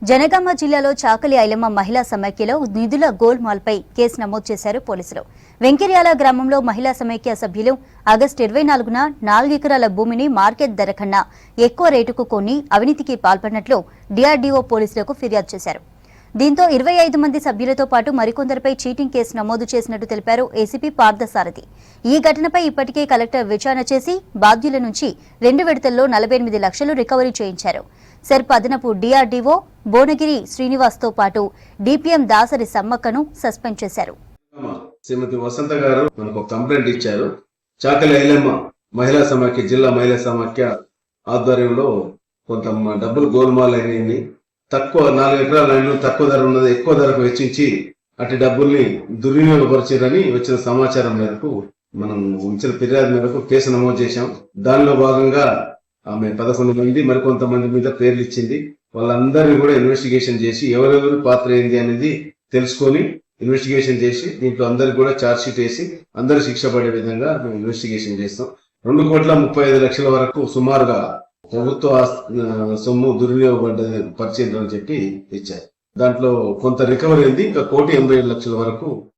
జనగామ జిల్లాలో చాకలి ఐలమ్మ మహిళా సమైక్యలో నిధుల గోల్మాల్పై కేసు నమోదు చేశారు పోలీసులు. వెంకర్యాల గ్రామంలో మహిళా సమైక్య సభ్యులు ఆగస్టు 24న 4 ఎకరాల భూమిని మార్కెట్ ధర కన్నా ఎక్కువ రేటుకు కొని అవినీతికి పాల్పడినట్లు డిఆర్డీఓ పోలీసులకు ఫిర్యాదు చేశారు. దీంతో 25 మంది సభ్యులతో పాటు మరికొందరిపై చీటింగ్ కేసు నమోదు చేసినట్టు తెలిపారు ఏసీపీ పార్థసారథి. ఈ ఘటనపై ఇప్పటికే కలెక్టర్ విచారణ చేసి బాధ్యుల నుంచి 2 విడతల్లో 48 లక్షలు రికవరీ చేయించారు. సెర్ప్ అదనపు డిఆర్డీఓ భువనగిరి శ్రీనివాస్తో పాటు డిపిఎం దాసరి సమ్మక్కను సస్పెండ్ చేశారు. శ్రీమతి వసంత గారు మనకు కంప్లైంట్ ఇచ్చారు. చాకలి ఐలమ్మ మహిళా సమాఖ్య జిల్లా మహిళా సమాఖ్య ఆధ్వర్యంలో కొంత డబ్బులు గోల్మాల్ అయినాయి. తక్కువ 4 ఎకరాల ల్యాండ్ తక్కువ ధర ఉన్నది ఎక్కువ ధరకు వెచ్చించి అటు డబ్బుల్ని దుర్వినియోగపరిచారని వచ్చిన సమాచారం మేరకు మనం ఇచ్చిన ఫిర్యాదు మేరకు కేసు నమోదు చేశాం. దానిలో భాగంగా ఆమె 11 మంది మరికొంతమంది మీద పేర్లు ఇచ్చింది. వాళ్ళందరినీ కూడా ఇన్వెస్టిగేషన్ చేసి ఎవరెవరి పాత్ర ఏంది అనేది తెలుసుకొని ఇన్వెస్టిగేషన్ చేసి దీంట్లో అందరికి కూడా ఛార్జ్ షీట్ వేసి అందరు శిక్ష పడే విధంగా మేము ఇన్వెస్టిగేషన్ చేస్తాం. 2,35,00,000 వరకు సుమారుగా ప్రభుత్వ సొమ్ము దుర్వినియోగపరిచిందని చెప్పి ఇచ్చారు. దాంట్లో కొంత రికవరీ అయింది. ఇంకా 1,87,00,000 వరకు